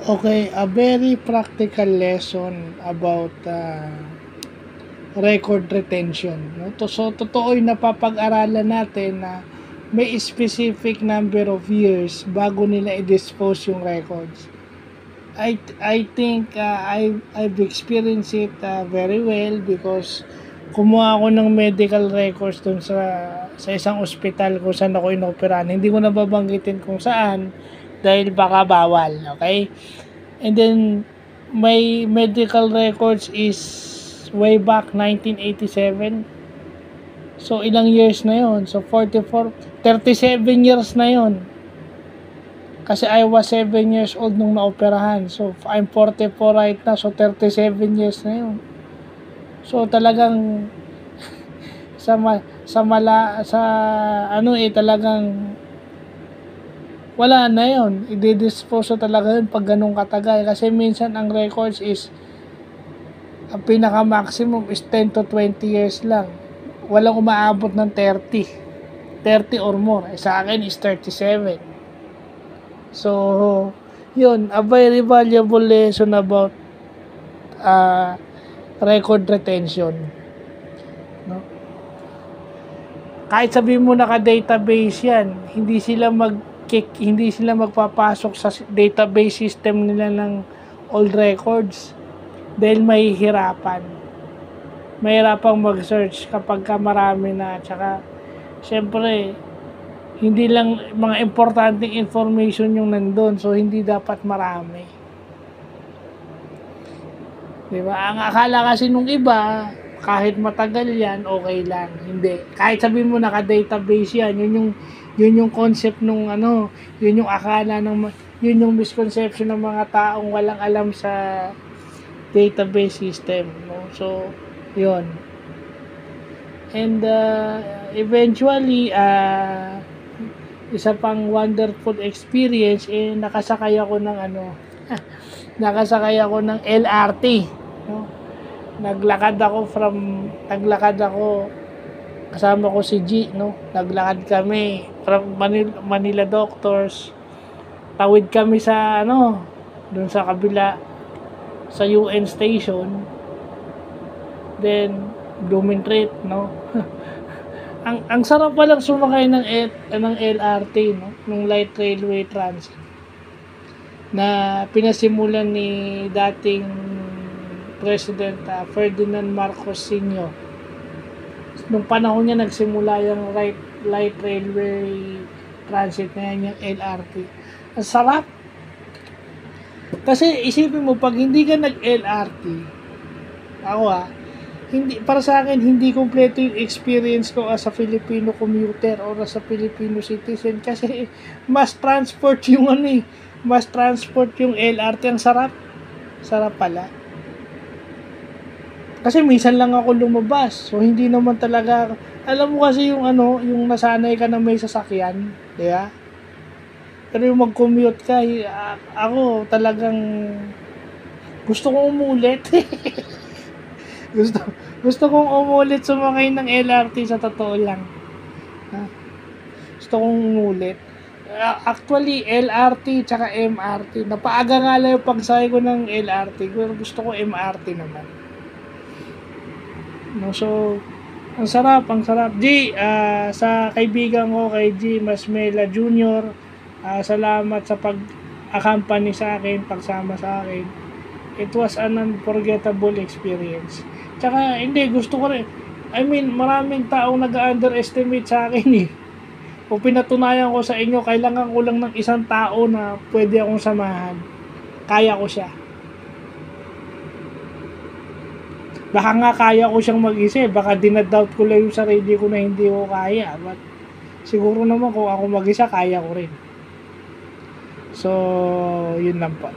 Okay, a very practical lesson about record retention. No? So, totoo yung napapag-aralan natin na may specific number of years bago nila i-dispose yung records. I think I've experienced it very well because kumuha ako ng medical records dun sa isang ospital kung saan ako inoperahan. Hindi ko nababanggitin kung saan dahil baka bawal, okay? And then my medical records is way back 1987. So ilang years na yon? So 37 years na yon. Kasi I was 7 years old nung naoperahan. So, I'm 44 right now. So, 37 years na yun. So, talagang talagang wala na yun. I-dispose talaga yun pag ganun katagal. Kasi minsan ang records is ang pinaka-maximum is 10 to 20 years lang. Walang umaabot ng 30 or more. Sa akin is 37. So, yun, a very valuable lesson about record retention. No? Kahit sabihin mo naka-database yan, hindi sila magpapasok sa database system nila ng old records dahil mahihirapan. Mahirapang mag-search kapag marami na. Tsaka, syempre, hindi lang mga importanteng information yung nandun. So, hindi dapat marami. Diba? Ang akala kasi nung iba, kahit matagal yan, okay lang. Hindi. Kahit sabihin mo naka-database yan, yun yung concept nung yun yung akala yun yung misconception ng mga taong walang alam sa database system. No? So, yun. And eventually, isa pang wonderful experience nakasakay ako ng LRT, no? Naglakad ako kasama ko si G, no? Naglakad kami from Manila Doctors, tawid kami sa doon sa kabila sa UN station, then Blumentritt, no? ang sarap palang sumakay ng LRT, no? Nung Light Railway Transit na pinasimulan ni dating President Ferdinand Marcos Sr. Nung panahon niya nagsimula yung Light Railway Transit na yan, yung LRT. Ang sarap. Kasi isipin mo, pag hindi ka nag-LRT, ako para sa akin, hindi kompleto yung experience ko as a Filipino commuter or as a Filipino citizen kasi mass transport yung LRT. Ang sarap pala. Kasi minsan lang ako lumabas, so hindi naman talaga, alam mo kasi yung nasanay ka na may sasakyan, diba? Pero yung mag-commute ka, ako talagang gusto kong umulit. Gusto kong umulit sumakay ng LRT sa totoo lang. Gusto kong umulit. Actually, LRT tsaka MRT. Napaaga nga lang yung pagsakay ko ng LRT. Pero gusto ko MRT naman. No, so, ang sarap. G, sa kaibigan ko kay G Masmela Jr., salamat sa pag-accompany sa akin, pagsama sa akin. It was an unforgettable experience. Tsaka, hindi, gusto ko rin. I mean, maraming taong nag-underestimate sa akin Kung pinatunayan ko sa inyo, kailangan ko lang ng isang tao na pwede akong samahan. Kaya ko siya. Baka nga kaya ko siyang mag-isa. Baka dinadoubt ko lang yung sarili ko na hindi ko kaya. But, siguro naman kung ako mag-isa, kaya ko rin. So, yun lang po.